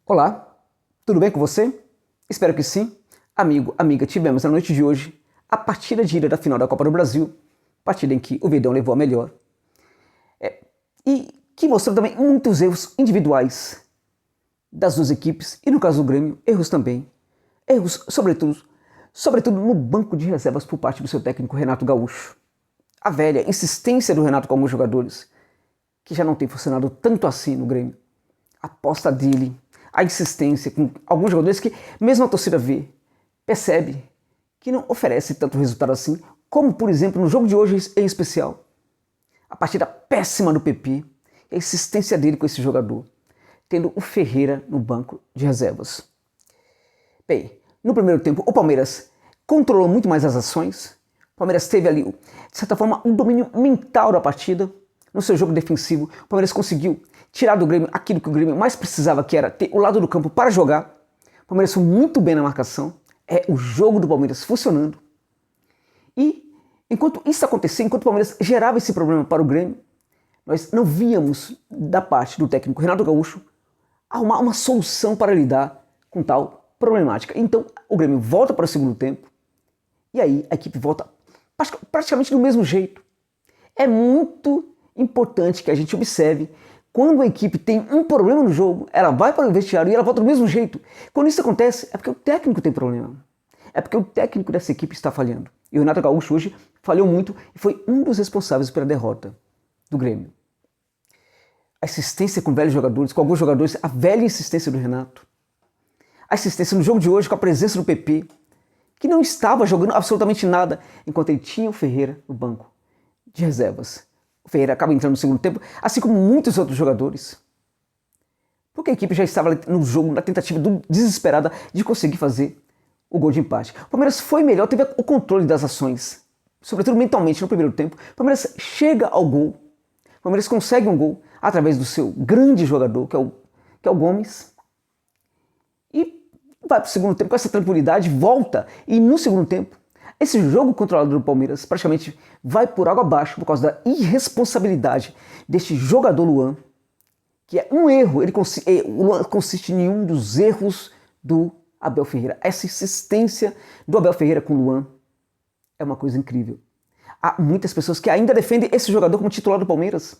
Olá, tudo bem com você? Espero que sim. Amigo, amiga, tivemos na noite de hoje a partida de ida da final da Copa do Brasil, partida em que o Verdão levou a melhor, e que mostrou também muitos erros individuais das duas equipes, e no caso do Grêmio, erros também. Erros, sobretudo no banco de reservas por parte do seu técnico Renato Gaúcho. A velha insistência do Renato com alguns jogadores, que já não tem funcionado tanto assim no Grêmio. A aposta dele, a insistência com alguns jogadores que, mesmo a torcida vê, percebe que não oferece tanto resultado assim, como, por exemplo, no jogo de hoje em especial. A partida péssima do PP, a insistência dele com esse jogador, tendo o Ferreira no banco de reservas. Bem, no primeiro tempo, o Palmeiras controlou muito mais as ações. O Palmeiras teve ali, de certa forma, um domínio mental da partida. No seu jogo defensivo, o Palmeiras conseguiu tirar do Grêmio aquilo que o Grêmio mais precisava, que era ter o lado do campo para jogar. O Palmeiras foi muito bem na marcação. É o jogo do Palmeiras funcionando. E enquanto isso acontecia, enquanto o Palmeiras gerava esse problema para o Grêmio, nós não víamos da parte do técnico Renato Gaúcho arrumar uma solução para lidar com tal problemática. Então o Grêmio volta para o segundo tempo e aí a equipe volta praticamente do mesmo jeito. É muito importante que a gente observe quando a equipe tem um problema no jogo, ela vai para o vestiário e ela volta do mesmo jeito. Quando isso acontece, é porque o técnico tem problema. É porque o técnico dessa equipe está falhando. E o Renato Gaúcho hoje falhou muito e foi um dos responsáveis pela derrota do Grêmio. A insistência com velhos jogadores, com alguns jogadores, a velha insistência do Renato. A insistência no jogo de hoje com a presença do PP, que não estava jogando absolutamente nada, enquanto ele tinha o Ferreira no banco de reservas. O Ferreira acaba entrando no segundo tempo, assim como muitos outros jogadores. Porque a equipe já estava no jogo, na tentativa desesperada de conseguir fazer o gol de empate. O Palmeiras foi melhor, teve o controle das ações, sobretudo mentalmente no primeiro tempo. O Palmeiras chega ao gol, o Palmeiras consegue um gol através do seu grande jogador, que é o Gomes, e vai para o segundo tempo com essa tranquilidade, volta, e no segundo tempo, esse jogo controlado do Palmeiras praticamente vai por água abaixo por causa da irresponsabilidade deste jogador Luan, que é um erro, o Luan consiste em um dos erros do Abel Ferreira. Essa insistência do Abel Ferreira com o Luan é uma coisa incrível. Há muitas pessoas que ainda defendem esse jogador como titular do Palmeiras.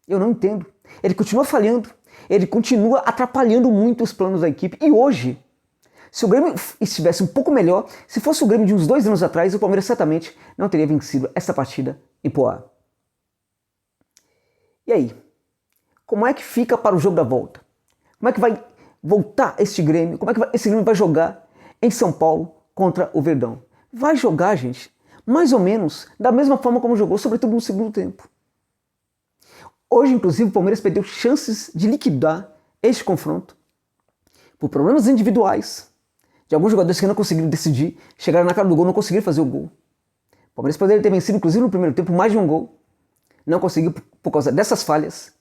Eu não entendo. Ele continua falhando, ele continua atrapalhando muito os planos da equipe. E hoje, se o Grêmio estivesse um pouco melhor, se fosse o Grêmio de uns 2 anos atrás, o Palmeiras certamente não teria vencido essa partida em Poá. E aí? Como é que fica para o jogo da volta? Como é que vai voltar este Grêmio? Como é que esse Grêmio vai jogar em São Paulo contra o Verdão? Vai jogar, gente, mais ou menos da mesma forma como jogou, sobretudo no segundo tempo. Hoje, inclusive, o Palmeiras perdeu chances de liquidar este confronto por problemas individuais de alguns jogadores que não conseguiram decidir, chegaram na cara do gol, não conseguiram fazer o gol. O Palmeiras poderia ter vencido, inclusive no primeiro tempo, mais de um gol. Não conseguiu por causa dessas falhas.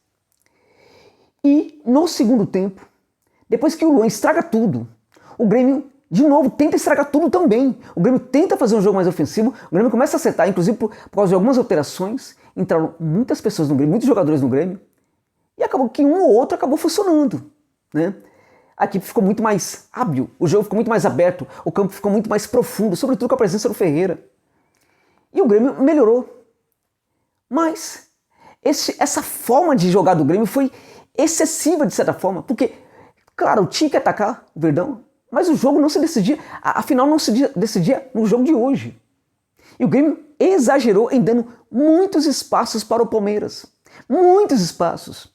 E no segundo tempo, depois que o Luan estraga tudo, o Grêmio, de novo, tenta estragar tudo também. O Grêmio tenta fazer um jogo mais ofensivo, o Grêmio começa a acertar, inclusive por causa de algumas alterações, entraram muitas pessoas no Grêmio, muitos jogadores no Grêmio, e acabou que um ou outro acabou funcionando, né? A equipe ficou muito mais hábil, o jogo ficou muito mais aberto, o campo ficou muito mais profundo, sobretudo com a presença do Ferreira. E o Grêmio melhorou. Mas essa forma de jogar do Grêmio foi excessiva de certa forma, porque, claro, tinha que atacar o Verdão, mas o jogo não se decidia, a final não se decidia no jogo de hoje. E o Grêmio exagerou em dando muitos espaços para o Palmeiras. Muitos espaços.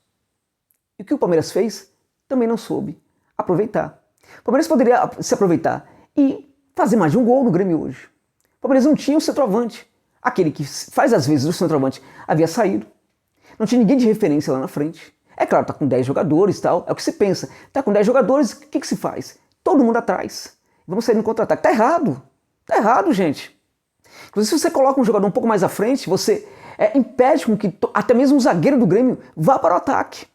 E o que o Palmeiras fez também não soube aproveitar. O Palmeiras poderia se aproveitar e fazer mais de um gol no Grêmio hoje. O Palmeiras não tinha o centroavante. Aquele que faz às vezes o centroavante havia saído. Não tinha ninguém de referência lá na frente. É claro, tá com 10 jogadores e tal, é o que se pensa. Tá com 10 jogadores, o que se faz? Todo mundo atrás. Vamos sair no contra-ataque. Tá errado, gente. Inclusive, se você coloca um jogador um pouco mais à frente, você impede com que até mesmo o zagueiro do Grêmio vá para o ataque.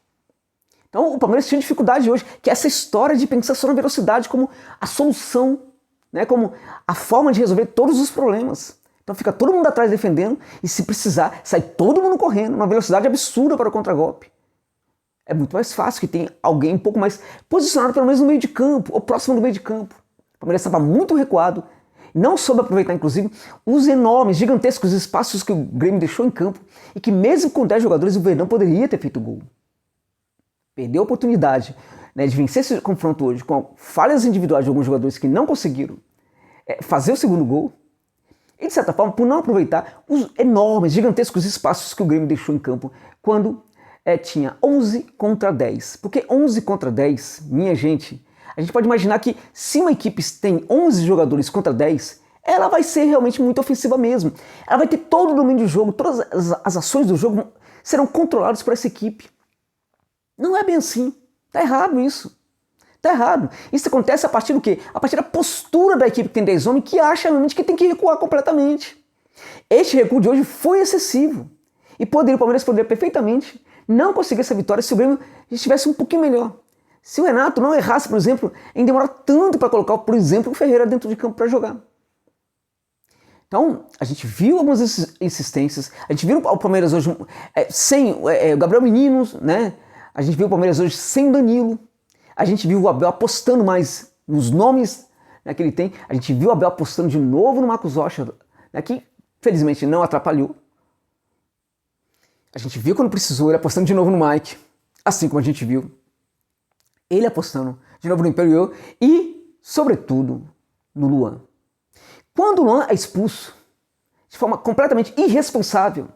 Então o Palmeiras tinha dificuldade hoje, que é essa história de pensar só na velocidade como a solução, né, como a forma de resolver todos os problemas. Então fica todo mundo atrás defendendo e se precisar, sai todo mundo correndo, numa velocidade absurda para o contragolpe. É muito mais fácil, que tem alguém um pouco mais posicionado, pelo menos no meio de campo, ou próximo do meio de campo. O Palmeiras estava muito recuado, não soube aproveitar, inclusive, os enormes, gigantescos espaços que o Grêmio deixou em campo, e que mesmo com 10 jogadores, o Verdão poderia ter feito gol. Perdeu a oportunidade, né, de vencer esse confronto hoje, com falhas individuais de alguns jogadores que não conseguiram fazer o segundo gol, e de certa forma, por não aproveitar os enormes, gigantescos espaços que o Grêmio deixou em campo, quando tinha 11 contra 10. Porque 11 contra 10, minha gente, a gente pode imaginar que se uma equipe tem 11 jogadores contra 10, ela vai ser realmente muito ofensiva mesmo. Ela vai ter todo o domínio do jogo, todas as ações do jogo serão controladas por essa equipe. Não é bem assim. Tá errado isso. Tá errado. Isso acontece a partir do quê? A partir da postura da equipe que tem 10 homens, que acha realmente que tem que recuar completamente. Este recuo de hoje foi excessivo. E o Palmeiras poderia perfeitamente não conseguir essa vitória se o Grêmio estivesse um pouquinho melhor. Se o Renato não errasse, por exemplo, em demorar tanto para colocar, por exemplo, o Ferreira dentro de campo para jogar. Então, a gente viu algumas insistências, a gente viu o Palmeiras hoje sem o Gabriel Menino, né? A gente viu o Palmeiras hoje sem o Danilo, a gente viu o Abel apostando mais nos nomes, né, que ele tem, a gente viu o Abel apostando de novo no Marcos Rocha, né, que felizmente não atrapalhou. A gente viu quando precisou ele apostando de novo no Mike, assim como a gente viu ele apostando de novo no Imperial e, sobretudo, no Luan. Quando o Luan é expulso de forma completamente irresponsável,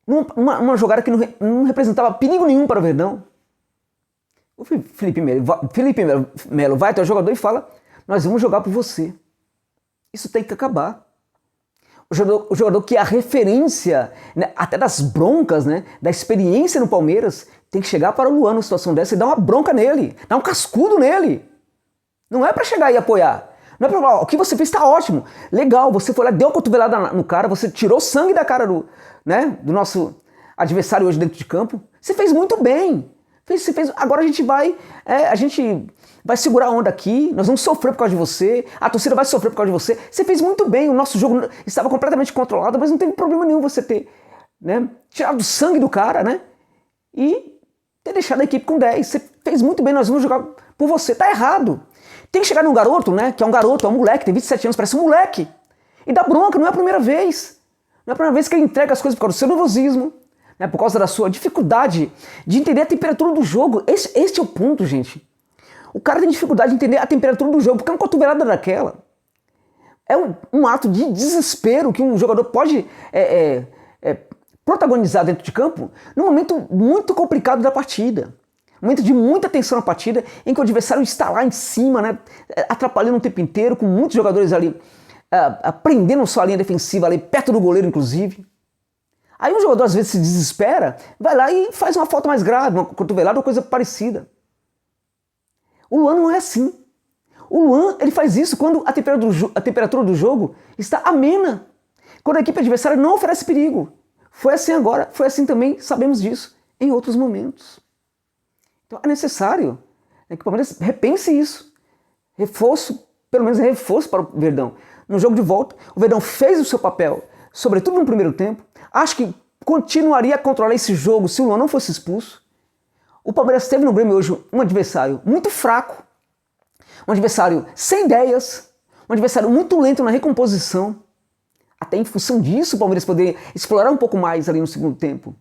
numa jogada que não representava perigo nenhum para o Verdão, o Felipe Melo vai até o jogador e fala: nós vamos jogar por você. Isso tem que acabar. O jogador que é a referência, né, até das broncas, né, da experiência no Palmeiras, tem que chegar para o Luan numa situação dessa e dar uma bronca nele, dar um cascudo nele. Não é para chegar e apoiar. Não é para falar: o que você fez está ótimo, legal, você foi lá, deu uma cotovelada no cara, você tirou sangue da cara do nosso adversário hoje dentro de campo. Você fez muito bem. Agora a gente vai segurar a onda aqui, nós vamos sofrer por causa de você, a torcida vai sofrer por causa de você. Você fez muito bem, o nosso jogo estava completamente controlado, mas não teve problema nenhum você ter, né, tirado o sangue do cara, né, e ter deixado a equipe com 10. Você fez muito bem, nós vamos jogar por você. Tá errado. Tem que chegar num garoto, né, que é um garoto, é um moleque, tem 27 anos, parece um moleque, e dá bronca. Não é a primeira vez. Não é a primeira vez que ele entrega as coisas por causa do seu nervosismo, né, por causa da sua dificuldade de entender a temperatura do jogo. Este é o ponto, gente. O cara tem dificuldade de entender a temperatura do jogo, porque uma cotovelada daquela é um ato de desespero que um jogador pode protagonizar dentro de campo num momento muito complicado da partida. Um momento de muita tensão na partida, em que o adversário está lá em cima, né, atrapalhando o tempo inteiro, com muitos jogadores ali prendendo sua linha defensiva, ali perto do goleiro, inclusive. Aí um jogador às vezes se desespera, vai lá e faz uma falta mais grave, uma cotovelada ou coisa parecida. O Luan não é assim. O Luan, ele faz isso quando a temperatura do jogo está amena, quando a equipe adversária não oferece perigo. Foi assim agora, foi assim também, sabemos disso, em outros momentos. Então é necessário, né, que o Palmeiras repense isso. Reforço, pelo menos reforço para o Verdão. No jogo de volta, o Verdão fez o seu papel, sobretudo no primeiro tempo. Acho que continuaria a controlar esse jogo se o Luan não fosse expulso. O Palmeiras teve no Grêmio hoje um adversário muito fraco, um adversário sem ideias, um adversário muito lento na recomposição. Até em função disso, o Palmeiras poderia explorar um pouco mais ali no segundo tempo,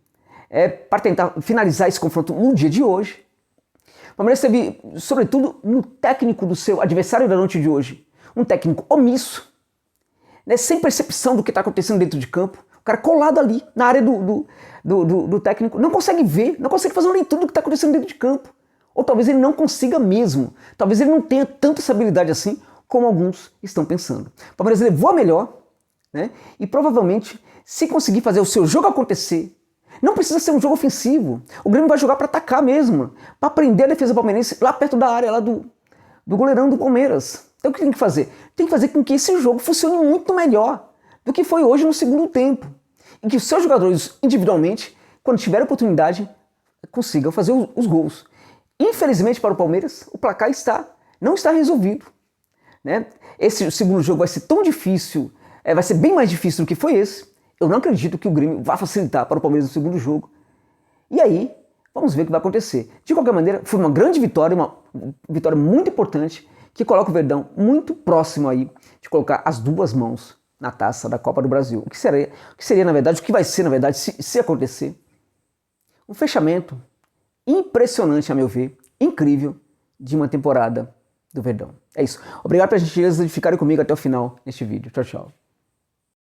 para tentar finalizar esse confronto no dia de hoje. O Palmeiras teve, sobretudo, no técnico do seu adversário da noite de hoje, um técnico omisso, né, sem percepção do que está acontecendo dentro de campo. O cara colado ali, na área do técnico, não consegue ver, não consegue fazer uma leitura do que está acontecendo dentro de campo. Ou talvez ele não consiga mesmo. Talvez ele não tenha tanta essa habilidade assim, como alguns estão pensando. O Palmeiras levou a melhor, né? E provavelmente, se conseguir fazer o seu jogo acontecer, não precisa ser um jogo ofensivo. O Grêmio vai jogar para atacar mesmo, para prender a defesa palmeirense lá perto da área lá do goleirão do Palmeiras. Então o que tem que fazer? Tem que fazer com que esse jogo funcione muito melhor do que foi hoje no segundo tempo. E que os seus jogadores, individualmente, quando tiverem oportunidade, consigam fazer os gols. Infelizmente para o Palmeiras, o placar não está resolvido, né? Esse segundo jogo vai ser tão difícil, vai ser bem mais difícil do que foi esse. Eu não acredito que o Grêmio vá facilitar para o Palmeiras no segundo jogo. E aí, Vamos ver o que vai acontecer. De qualquer maneira, foi uma grande vitória, uma vitória muito importante, que coloca o Verdão muito próximo aí de colocar as duas mãos na taça da Copa do Brasil. O que seria na verdade, o que vai ser, na verdade, se acontecer, um fechamento impressionante, a meu ver, incrível, de uma temporada do Verdão. É isso. Obrigado pela gentileza de ficarem comigo até o final deste vídeo. Tchau, tchau.